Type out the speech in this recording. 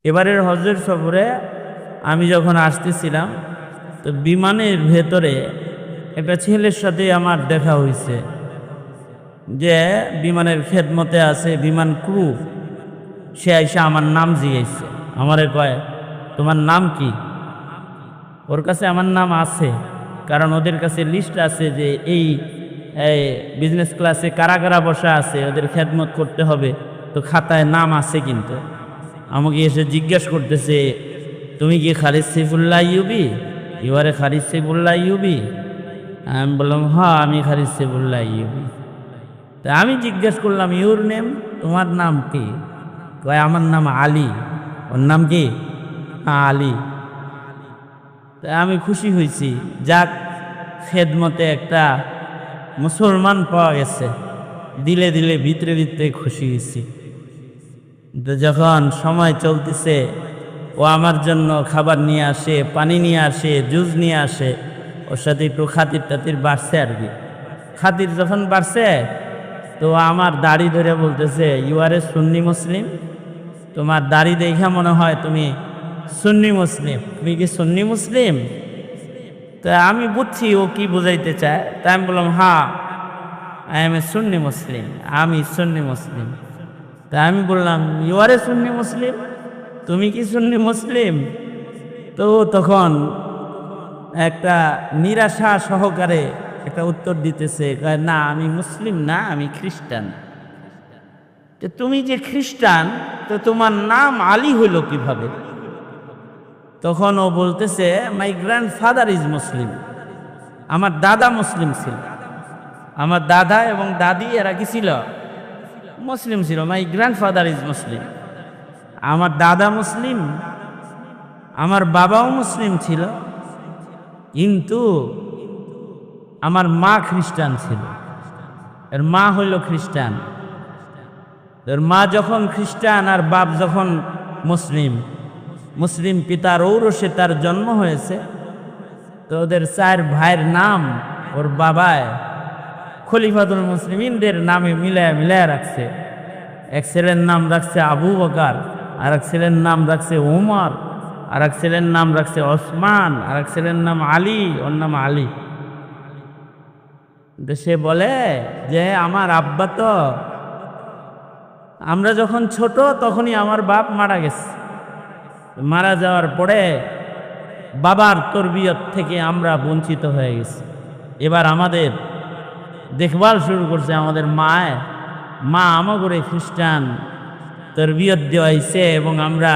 এবারের হজের সফরে আমি যখন আসতেছিলাম, তো বিমানের ভেতরে একটা ছেলের সাথে আমার দেখা হয়েছে, যে বিমানের খেদমতে আছে, বিমান ক্রু। সে আইসা আমার নাম জিজ্ঞেসছে, আমারে কয় তোমার নাম কি? ওর কাছে আমার নাম আছে, কারণ ওদের কাছে লিস্ট আছে যে এই বিজনেস ক্লাসে কারা কারা বসা আছে, ওদের খেদমত করতে হবে, তো খাতায় নাম আছে। কিন্তু আমাকে এসে জিজ্ঞেস করতেছে, তুমি কি খালিদ সাইফুল্লাহ ইউবি? এবারে খালিদ সাইফুল্লাহ ইউবি? আমি বললাম হ্যাঁ, আমি খালিদ সাইফুল্লাহ ইউবি। তা আমি জিজ্ঞেস করলাম, ইউর নেম, তোমার নাম কি? কয় আমার নাম আলী। ওর নাম কি? হ্যাঁ, আলী। তা আমি খুশি হয়েছি, যাক, খেদমতে একটা মুসলমান পাওয়া গেছে। দিলে দিলে ভিতরে ভিতরে খুশি হয়েছি। তো যখন সময় চলতেছে, ও আমার জন্য খাবার নিয়ে আসে, পানি নিয়ে আসে, জুস নিয়ে আসে। ওর সাথে একটু খাতির টাতির বাড়ছে আর কি। খাতির যখন বাড়ছে, তো আমার দাড়ি ধরে বলতেছে, ইউ আর এ সুন্নি মুসলিম। তোমার দাড়ি দেখা মনে হয় তুমি সুন্নি মুসলিম। তুমি কি সুন্নি মুসলিম? তা আমি বুঝছি ও কি বুঝাইতে চায়। তাই আমি বললাম হ্যাঁ, আই এম এ সুন্নি মুসলিম, আমি সুন্নি মুসলিম। তা আমি বললাম, ইউ আর এ সুন্নি মুসলিম, তুমি কি সুন্নি মুসলিম? তো তখন একটা নিরাশা সহকারে একটা উত্তর দিতেছে, না আমি মুসলিম না, আমি খ্রিস্টান। তো তুমি যে খ্রিস্টান, তো তোমার নাম আলী হইল কিভাবে? তখন ও বলতেছে, মাই গ্র্যান্ডফাদার ইজ মুসলিম। আমার দাদা মুসলিম ছিল, আমার দাদা এবং দাদি এরা কি ছিল? মুসলিম ছিল। মাই গ্র্যান্ডফাদার ইজ মুসলিম। আমার দাদা মুসলিম, আমার বাবাও মুসলিম ছিল, কিন্তু আমার মা খ্রিস্টান ছিল। এর মা হইল খ্রিস্টান। এর মা যখন খ্রিস্টান আর বাপ যখন মুসলিম, মুসলিম পিতার ঔরসে তার জন্ম হয়েছে। তো ওদের 4 ভাইয়ের নাম ওর বাবায় খলিফাতুল মুসলিমিনদের নামে মিলায়া মিলায়া রাখছে। এক ছেলের নাম রাখছে আবু বকর, আর এক ছেলের নাম রাখছে ওমর, আর এক ছেলের নাম রাখছে ওসমান, আর এক ছেলের নাম আলী, ওর নাম আলী। সে বলে যে আমার আব্বা, তো আমরা যখন ছোট তখনই আমার বাপ মারা গেছে। মারা যাওয়ার পরে বাবার তরবিয়ত থেকে আমরা বঞ্চিত হয়ে গেছি। এবার আমাদের দেখভাল শুরু করছে আমাদের মা আমাগরে খ্রিস্টান তরবিয়ত দেওয়াইছে, এবং আমরা